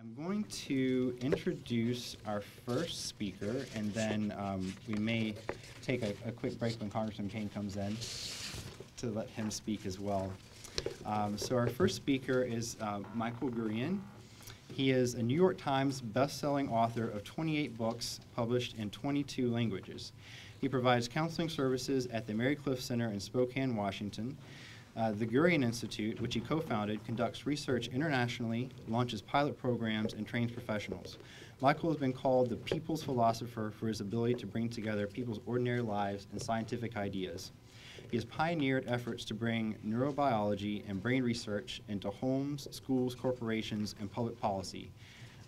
I'm going to introduce our first speaker, and then we may take a quick break when Congressman Kane comes in to let him speak as well. So our first speaker is Michael Gurian. He is a New York Times best-selling author of 28 books published in 22 languages. He provides counseling services at the Mary Cliff Center in Spokane, Washington. The Gurion Institute, which he co-founded, conducts research internationally, launches pilot programs, and trains professionals. Michael has been called the people's philosopher for his ability to bring together people's ordinary lives and scientific ideas. He has pioneered efforts to bring neurobiology and brain research into homes, schools, corporations, and public policy.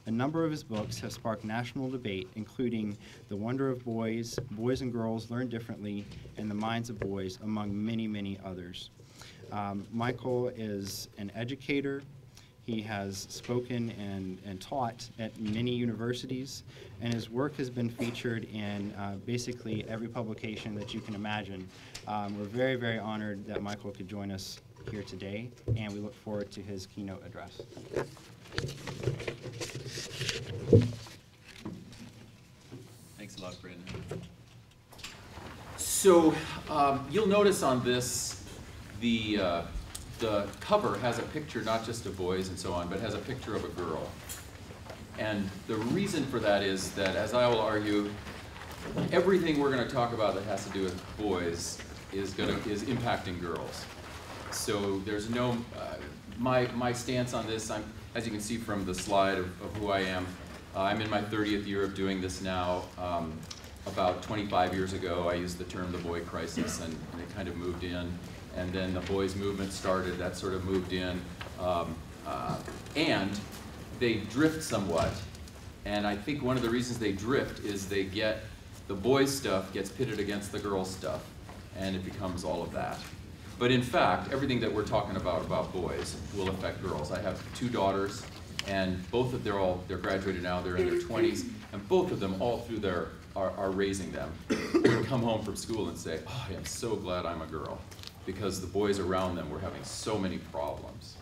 A number of his books have sparked national debate, including The Wonder of Boys, Boys and Girls Learn Differently, and The Minds of Boys, among many, many others. Michael is an educator. He has spoken and taught at many universities, and his work has been featured in basically every publication that you can imagine. We're very, very honored that Michael could join us here today, and we look forward to his keynote address. Thanks a lot, Brandon. So you'll notice on this, the cover has a picture not just of boys and so on, but has a picture of a girl. And the reason for that is that, as I will argue, everything we're going to talk about that has to do with boys is impacting girls. So there's no, my stance on this, as you can see from the slide of who I am, I'm in my 30th year of doing this now. About 25 years ago, I used the term the boy crisis, and it kind of moved in. And then the boys movement started, that sort of moved in. And they drift somewhat. And I think one of the reasons they drift is the boys' stuff gets pitted against the girls' stuff, and it becomes all of that. But in fact, everything that we're talking about boys will affect girls. I have two daughters, and they're graduated now, they're in their 20s, and both of them all through are raising them. Would come home from school and say, oh, I am so glad I'm a girl, because the boys around them were having so many problems.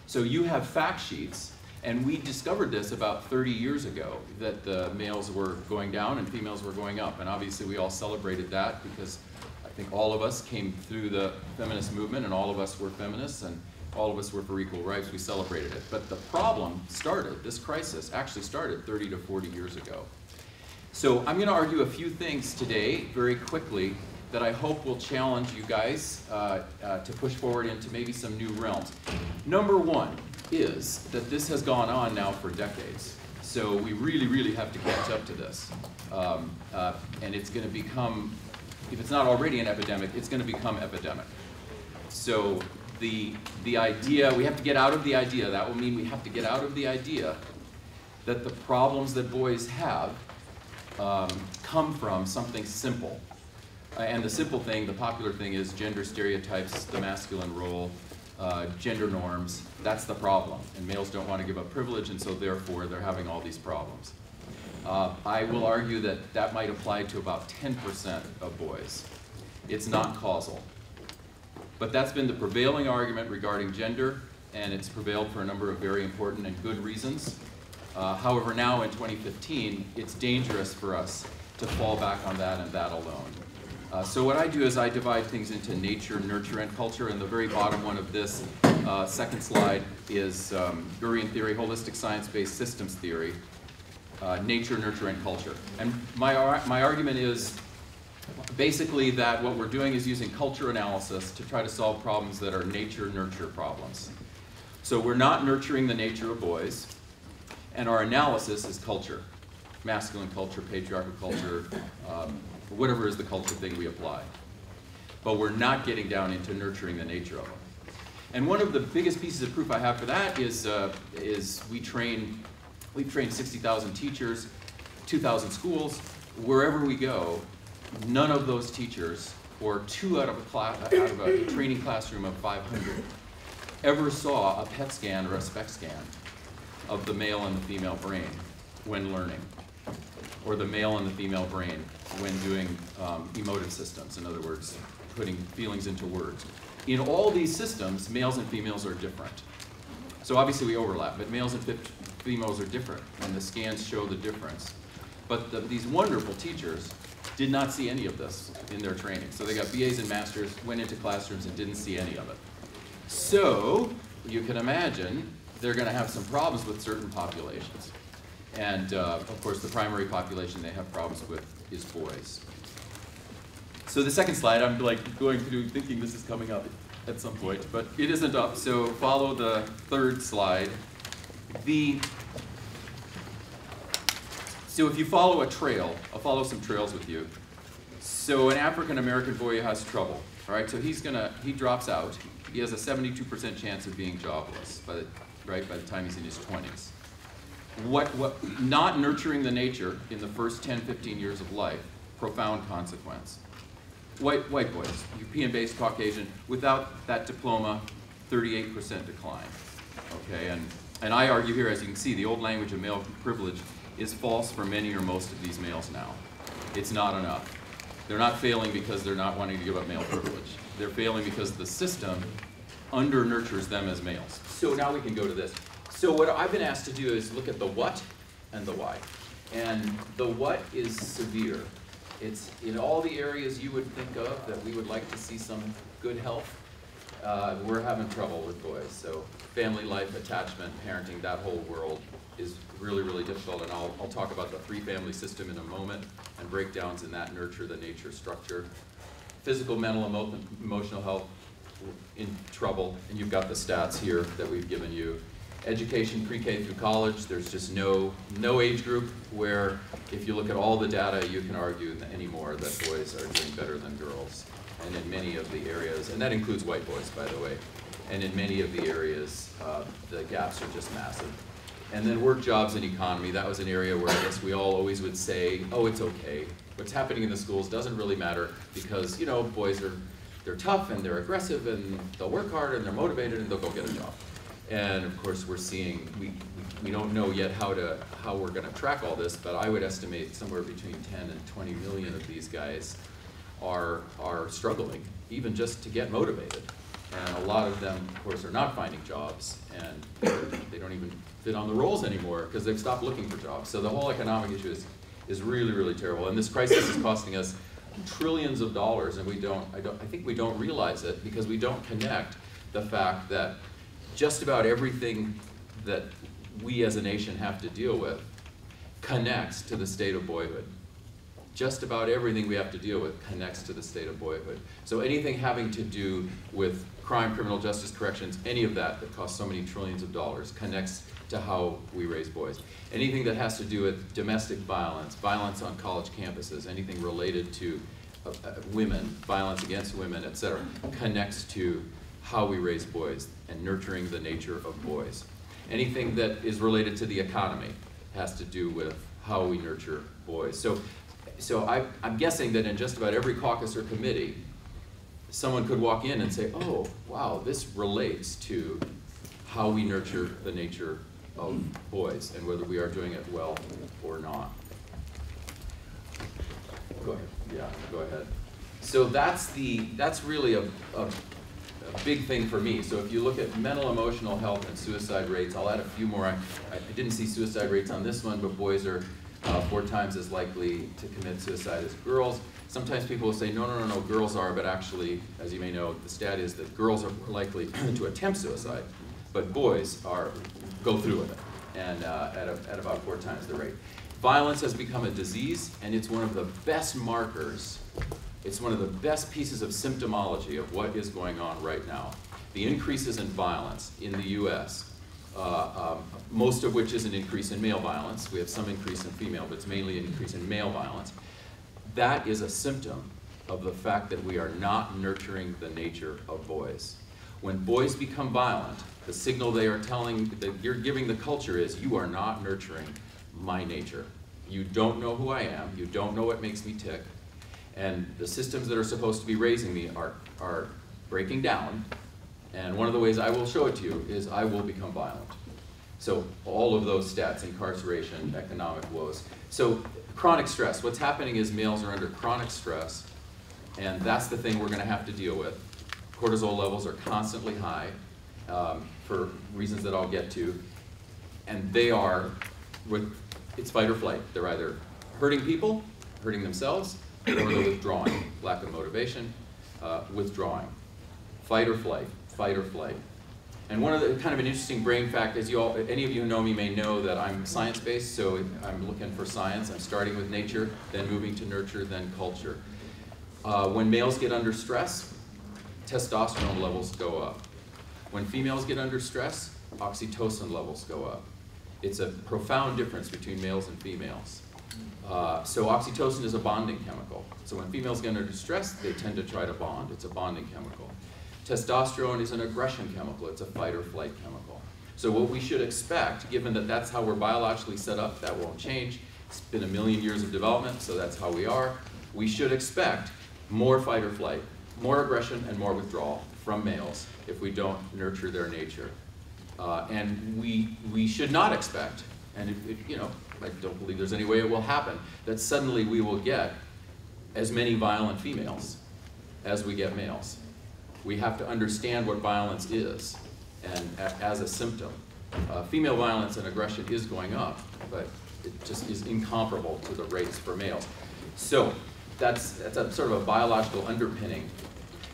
So you have fact sheets, and we discovered this about 30 years ago, that the males were going down and females were going up. And obviously we all celebrated that, because I think all of us came through the feminist movement, and all of us were feminists, and all of us were for equal rights. We celebrated it. But the problem started, this crisis actually started 30 to 40 years ago. So I'm going to argue a few things today, very quickly, that I hope will challenge you guys to push forward into maybe some new realms. Number one is that this has gone on now for decades. So we really, really have to catch up to this. And it's going to become, if it's not already an epidemic, it's going to become epidemic. So the idea, we have to get out of the idea, that will mean we have to get out of the idea that the problems that boys have come from something simple. And the simple thing, the popular thing, is gender stereotypes, the masculine role, gender norms. That's the problem. And males don't want to give up privilege, and so therefore they're having all these problems. I will argue that that might apply to about 10% of boys. It's not causal. But that's been the prevailing argument regarding gender, and it's prevailed for a number of very important and good reasons. However, now in 2015, it's dangerous for us to fall back on that and that alone. So what I do is I divide things into nature, nurture, and culture, and the very bottom one of this second slide is Gurian theory, holistic science-based systems theory, nature, nurture, and culture. And my argument is basically that what we're doing is using culture analysis to try to solve problems that are nature-nurture problems. So we're not nurturing the nature of boys, and our analysis is culture, masculine culture, patriarchal culture, whatever is the culture thing we apply. But we're not getting down into nurturing the nature of them. And one of the biggest pieces of proof I have for that is we've trained 60,000 teachers, 2,000 schools. Wherever we go, none of those teachers, or two out of a training classroom of 500, ever saw a PET scan or a SPECT scan of the male and the female brain when learning, or the male and the female brain when doing emotive systems, in other words, putting feelings into words. In all these systems, males and females are different. So obviously we overlap, but males and females are different, and the scans show the difference. But these wonderful teachers did not see any of this in their training. So they got BAs and masters, went into classrooms and didn't see any of it. So you can imagine they're going to have some problems with certain populations. And of course, the primary population they have problems with is boys. So the second slide, I'm like going through thinking this is coming up at some point, but it isn't up. So follow the third slide. So if you follow a trail, I'll follow some trails with you. So an African-American boy has trouble, all right? So he drops out. He has a 72% chance of being jobless by the time he's in his 20s. Not nurturing the nature in the first 10, 15 years of life, profound consequence. White boys, European-based Caucasian, without that diploma, 38% decline, okay? And I argue here, as you can see, the old language of male privilege is false for many or most of these males now. It's not enough. They're not failing because they're not wanting to give up male privilege. They're failing because the system under-nurtures them as males. So now we can go to this. So what I've been asked to do is look at the what and the why. And the what is severe. It's in all the areas you would think of that we would like to see some good health. We're having trouble with boys. So family life, attachment, parenting, that whole world is really, really difficult. And I'll talk about the three-family system in a moment and breakdowns in that nurture, the nature, structure. Physical, mental, emotional health in trouble. And you've got the stats here that we've given you. Education, pre-K through college, there's just no age group where if you look at all the data, you can argue anymore that boys are doing better than girls. And in many of the areas, and that includes white boys, by the way, and in many of the areas, the gaps are just massive. And then work, jobs, and economy, that was an area where I guess we all always would say, oh, it's okay. What's happening in the schools doesn't really matter because, you know, boys they're tough and they're aggressive and they'll work hard and they're motivated and they'll go get a job. And of course, we're seeing, we don't know yet how we're going to track all this, but I would estimate somewhere between 10 and 20 million of these guys are struggling, even just to get motivated. And a lot of them, of course, are not finding jobs, and they don't even fit on the rolls anymore because they've stopped looking for jobs. So the whole economic issue is really, really terrible. And this crisis is costing us trillions of dollars, and I think we don't realize it because we don't connect the fact that just about everything that we as a nation have to deal with connects to the state of boyhood. Just about everything we have to deal with connects to the state of boyhood. So anything having to do with crime, criminal justice, corrections, any of that costs so many trillions of dollars connects to how we raise boys. Anything that has to do with domestic violence, violence on college campuses, anything related to women, violence against women, etc., connects to how we raise boys and nurturing the nature of boys. Anything that is related to the economy has to do with how we nurture boys. So I'm guessing that in just about every caucus or committee, someone could walk in and say, oh, wow, this relates to how we nurture the nature of boys and whether we are doing it well or not. Go ahead. Yeah, go ahead. So that's really a big thing for me. So if you look at mental, emotional health and suicide rates, I'll add a few more. I didn't see suicide rates on this one, but boys are 4 times as likely to commit suicide as girls. Sometimes people will say, no, girls are, but actually, as you may know, the stat is that girls are more likely to attempt suicide, but boys go through with it, and at about 4 times the rate. Violence has become a disease, and it's one of the best markers. It's one of the best pieces of symptomology of what is going on right now. The increases in violence in the US, most of which is an increase in male violence. We have some increase in female, but it's mainly an increase in male violence. That is a symptom of the fact that we are not nurturing the nature of boys. When boys become violent, the signal they are telling, that you're giving the culture is, you are not nurturing my nature. You don't know who I am, you don't know what makes me tick, and the systems that are supposed to be raising me are breaking down, and one of the ways I will show it to you is I will become violent. So all of those stats, incarceration, economic woes. So chronic stress, what's happening is males are under chronic stress, and that's the thing we're gonna have to deal with. Cortisol levels are constantly high, for reasons that I'll get to. And they are, it's fight or flight. They're either hurting people, hurting themselves, or they're withdrawing, lack of motivation, withdrawing. Fight or flight, fight or flight. And one of the kind of an interesting brain fact is any of you who know me may know that I'm science-based, so I'm looking for science. I'm starting with nature, then moving to nurture, then culture. When males get under stress, testosterone levels go up. When females get under stress, oxytocin levels go up. It's a profound difference between males and females. So oxytocin is a bonding chemical. So when females get under stress, they tend to try to bond. It's a bonding chemical. Testosterone is an aggression chemical. It's a fight or flight chemical. So what we should expect, given that that's how we're biologically set up, that won't change. It's been 1 million years of development, so that's how we are. We should expect more fight or flight, more aggression and more withdrawal from males if we don't nurture their nature. And we should not expect, and I don't believe there's any way it will happen, that suddenly we will get as many violent females as we get males. We have to understand what violence is, and as a symptom. Female violence and aggression is going up, but it just is incomparable to the rates for males. So that's a sort of a biological underpinning.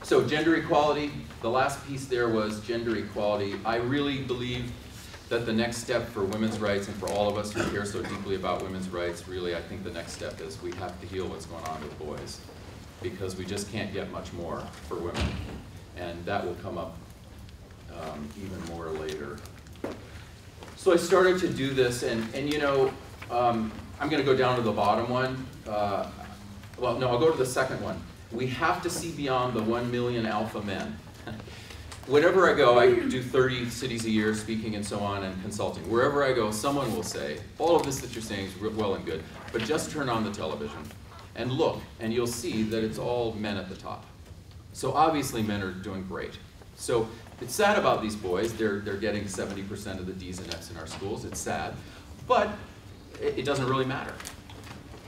So gender equality, the last piece there was gender equality. I really believe that the next step for women's rights, and for all of us who care so deeply about women's rights, really I think the next step is we have to heal what's going on with boys, because we just can't get much more for women. And that will come up even more later. So I started to do this, and I'm going to go down to the bottom one. Well, no, I'll go to the second one. We have to see beyond the 1 million alpha men. Whenever I go, I do 30 cities a year, speaking and so on, and consulting. Wherever I go, someone will say, all of this that you're saying is well and good, but just turn on the television and look, and you'll see that it's all men at the top. So obviously men are doing great. So it's sad about these boys. They're getting 70% of the D's and F's in our schools. It's sad, but it doesn't really matter.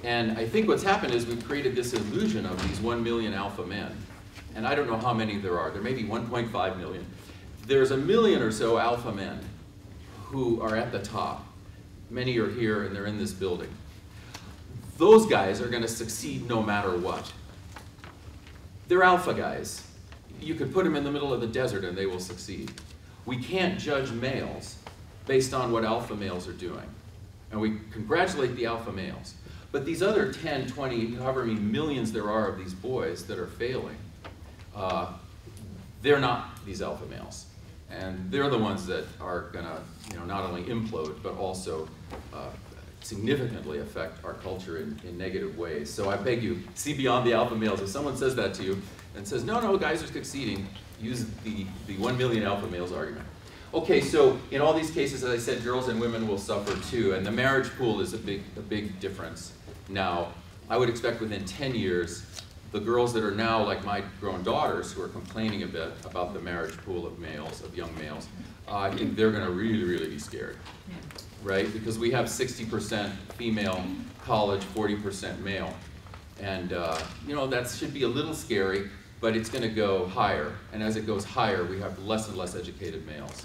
And I think what's happened is we've created this illusion of these 1 million alpha men. And I don't know how many there are. There may be 1.5 million. There's 1 million or so alpha men who are at the top. Many are here and they're in this building. Those guys are going to succeed no matter what. They're alpha guys. You could put them in the middle of the desert and they will succeed. We can't judge males based on what alpha males are doing. And we congratulate the alpha males. But these other 10, 20, however many millions there are of these boys that are failing, they're not these alpha males. And they're the ones that are going to not only implode, but also significantly affect our culture in negative ways. So I beg you, see beyond the alpha males. If someone says that to you and says, no, guys are succeeding, use the 1 million alpha males argument. Okay, so in all these cases, as I said, girls and women will suffer too, and the marriage pool is a big difference. Now, I would expect within 10 years, the girls that are now like my grown daughters who are complaining a bit about the marriage pool of males, of young males, I think they're going to really, really be scared, right? Because we have 60% female college, 40% male. And that should be a little scary, but it's going to go higher. And as it goes higher, we have less and less educated males.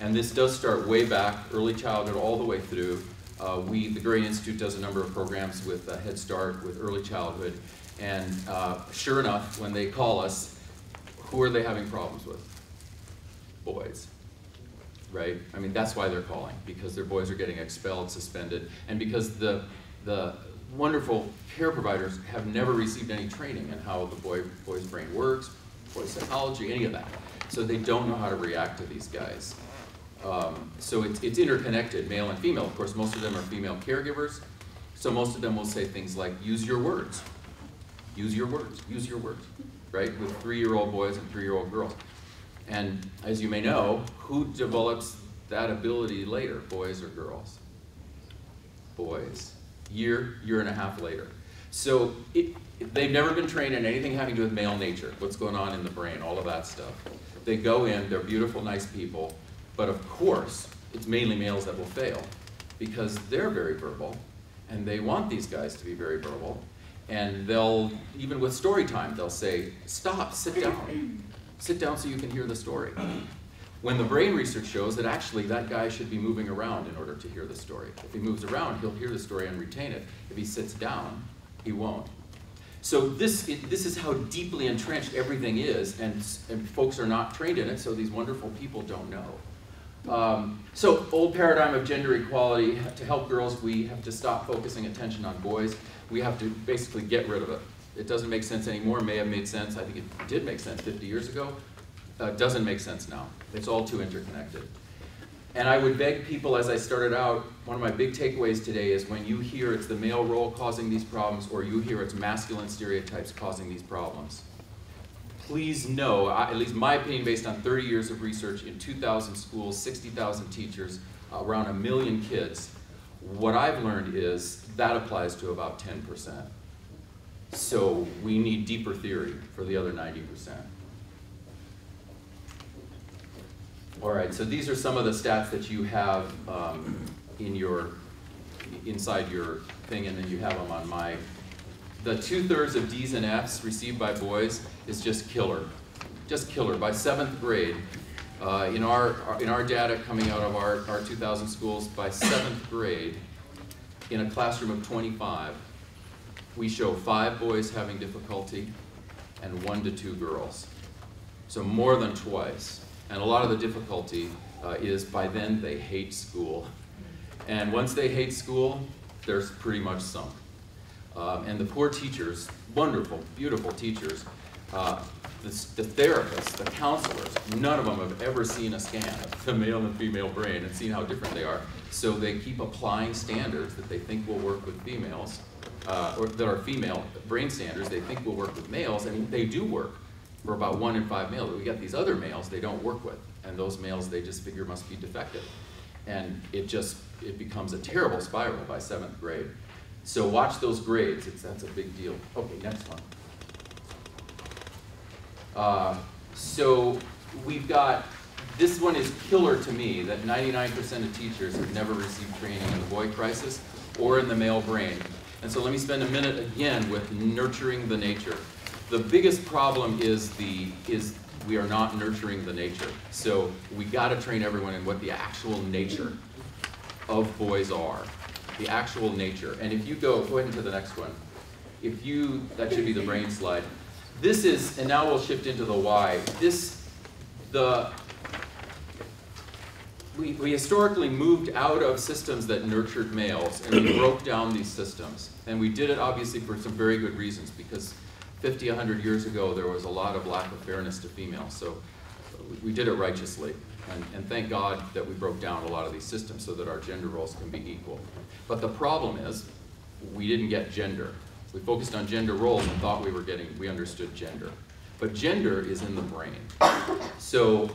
And this does start way back, early childhood, all the way through. The Gurian Institute does a number of programs with Head Start, with early childhood. And sure enough, when they call us, who are they having problems with? Boys, right? I mean, that's why they're calling, because their boys are getting expelled, suspended, and because the wonderful care providers have never received any training in how the boy's brain works, boy psychology, any of that. So they don't know how to react to these guys. So it's interconnected, male and female. Of course, most of them are female caregivers, so most of them will say things like, use your words. Use your words, right? With 3-year-old boys and 3-year-old girls. And as you may know, who develops that ability later, boys or girls? Boys. Year and a half later. So they've never been trained in anything having to do with male nature, what's going on in the brain, all of that stuff. They go in, they're beautiful, nice people, but of course, it's mainly males that will fail because they're very verbal, and they want these guys to be very verbal. And they'll, even with story time, they'll say, stop, sit down. Sit down so you can hear the story. When the brain research shows that actually that guy should be moving around in order to hear the story. If he moves around, he'll hear the story and retain it. If he sits down, he won't. So this is how deeply entrenched everything is, and folks are not trained in it, so these wonderful people don't know. So old paradigm of gender equality, to help girls, we have to stop focusing attention on boys. We have to basically get rid of it. It doesn't make sense anymore, may have made sense, I think it did make sense 50 years ago. Doesn't make sense now. It's all too interconnected. And I would beg people, as I started out, one of my big takeaways today is when you hear it's the male role causing these problems, or you hear it's masculine stereotypes causing these problems, please know, at least my opinion based on 30 years of research in 2,000 schools, 60,000 teachers, around 1 million kids, what I've learned is that applies to about 10%. So we need deeper theory for the other 90%. All right, so these are some of the stats that you have inside your thing, and then you have them on my. The 2/3 of D's and F's received by boys is just killer. Just killer. By 7th grade, in our data coming out of our 2,000 schools, by 7th grade, in a classroom of 25, we show 5 boys having difficulty and 1 to 2 girls. So more than twice. And a lot of the difficulty is by then they hate school. And once they hate school, they're pretty much sunk. And the poor teachers, wonderful, beautiful teachers, the therapists, the counselors, none of them have ever seen a scan of the male and female brain and seen how different they are. So they keep applying standards that they think will work with females, or that are female brain standards they think will work with males, and they do work for about 1 in 5 males. But we get these other males they don't work with, and those males they just figure must be defective. And it becomes a terrible spiral by 7th grade. So watch those grades, that's a big deal. Okay, next one. So we've got, this one is killer to me, that 99% of teachers have never received training in the boy crisis or in the male brain. And so let me spend a minute again with nurturing the nature. The biggest problem is we are not nurturing the nature. So we gotta train everyone in what the actual nature of boys are. The actual nature. And if you go ahead into the next one. That should be the brain slide. This is, and now we'll shift into the why. We historically moved out of systems that nurtured males, and we broke down these systems. And we did it obviously for some very good reasons, because 50, 100 years ago there was a lot of lack of fairness to females. So we did it righteously. And thank God that we broke down a lot of these systems so that our gender roles can be equal. But the problem is, we didn't get gender. We focused on gender roles and thought we understood gender. But gender is in the brain. So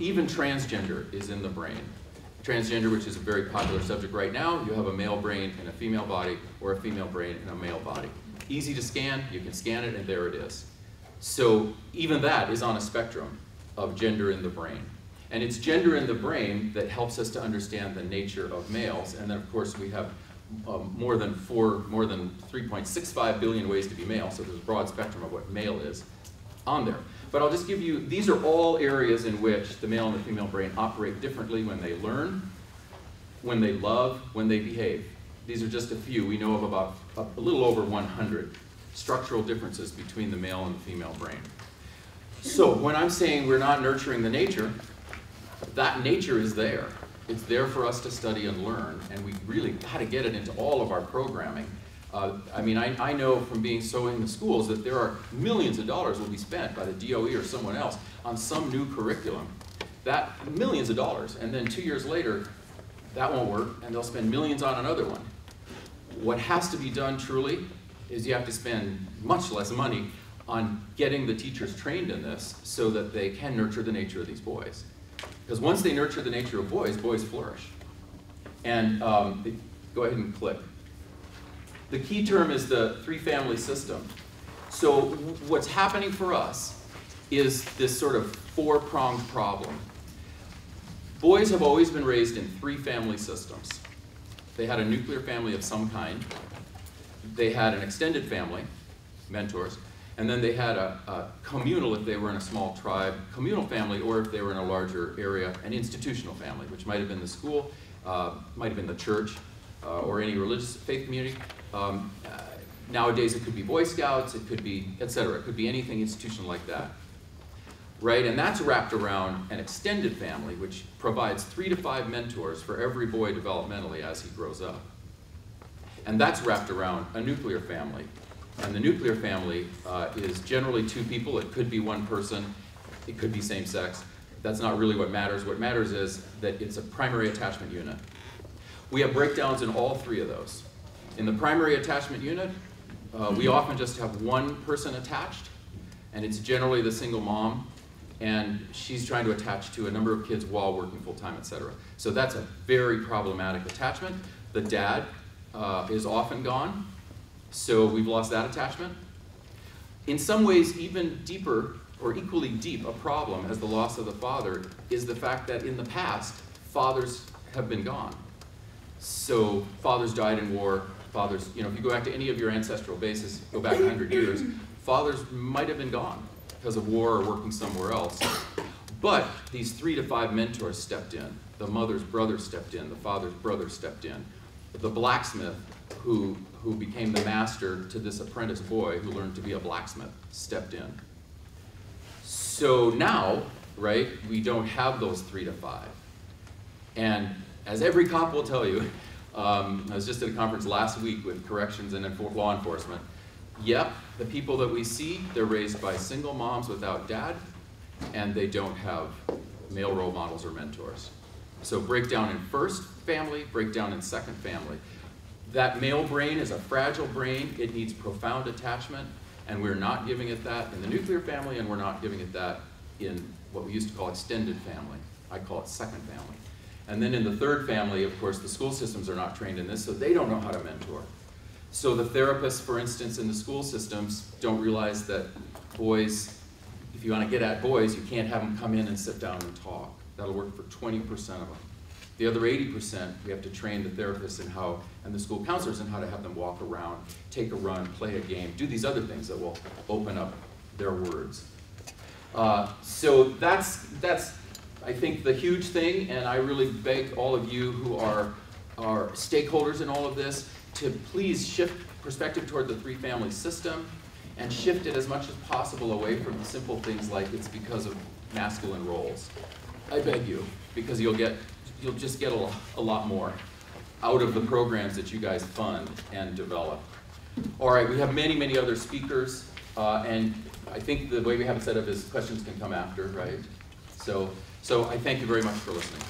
even transgender is in the brain. Transgender, which is a very popular subject right now, you have a male brain in a female body, or a female brain in a male body. Easy to scan, you can scan it, and there it is. So even that is on a spectrum of gender in the brain. And it's gender in the brain that helps us to understand the nature of males. And then of course we have more than 3.65 billion ways to be male, so there's a broad spectrum of what male is on there. But I'll just give you, these are all areas in which the male and the female brain operate differently when they learn, when they love, when they behave. These are just a few. We know of about a little over 100 structural differences between the male and the female brain. So when I'm saying we're not nurturing the nature, that nature is there. It's there for us to study and learn, and we really got to get it into all of our programming. I mean, I know from being so in the schools that there are millions of dollars will be spent by the DOE or someone else on some new curriculum. That millions of dollars, and then 2 years later, that won't work, and they'll spend millions on another one. What has to be done truly is you have to spend much less money on getting the teachers trained in this so that they can nurture the nature of these boys. Because once they nurture the nature of boys, boys flourish. And go ahead and click. The key term is the 3-family system. So what's happening for us is this sort of 4-pronged problem. Boys have always been raised in 3-family systems. They had a nuclear family of some kind. They had an extended family, mentors, And then they had a communal if they were in a small tribe, communal family, or if they were in a larger area, an institutional family, which might have been the school, might have been the church, or any religious faith community. Nowadays it could be Boy Scouts, it could be, etc. It could be anything institutional like that. Right, and that's wrapped around an extended family, which provides 3 to 5 mentors for every boy developmentally as he grows up. And that's wrapped around a nuclear family. And the nuclear family is generally 2 people. It could be 1 person. It could be same sex. That's not really what matters. What matters is that it's a primary attachment unit. We have breakdowns in all 3 of those. In the primary attachment unit, we often just have 1 person attached, and it's generally the single mom, and she's trying to attach to a number of kids while working full-time, etc. So that's a very problematic attachment. The dad is often gone, so we've lost that attachment. In some ways, even deeper or equally deep a problem as the loss of the father is the fact that in the past, fathers have been gone. So fathers died in war, fathers, you know, if you go back to any of your ancestral bases, go back 100 years, fathers might have been gone because of war or working somewhere else. But these 3 to 5 mentors stepped in. The mother's brother stepped in, the father's brother stepped in. The blacksmith who became the master to this apprentice boy who learned to be a blacksmith stepped in. So now, right, we don't have those 3 to 5. And as every cop will tell you, I was just at a conference last week with corrections and law enforcement. Yep, the people that we see, they're raised by single moms without dad, and they don't have male role models or mentors. So breakdown in first family, breakdown in second family. That male brain is a fragile brain. It needs profound attachment, and we're not giving it that in the nuclear family, and we're not giving it that in what we used to call extended family. I call it second family. And then in the third family, of course, the school systems are not trained in this, so they don't know how to mentor. So the therapists, for instance, in the school systems don't realize that boys, if you want to get at boys, you can't have them come in and sit down and talk. That'll work for 20% of them. The other 80%, we have to train the therapists in how, and the school counselors in how to have them walk around, take a run, play a game, do these other things that will open up their words. So that's I think the huge thing, and I really beg all of you who are stakeholders in all of this to please shift perspective toward the 3-family system and shift it as much as possible away from the simple things like it's because of masculine roles. I beg you, because you'll just get a lot more out of the programs that you guys fund and develop. All right, we have many, many other speakers, and I think the way we have it set up is questions can come after, right? So I thank you very much for listening.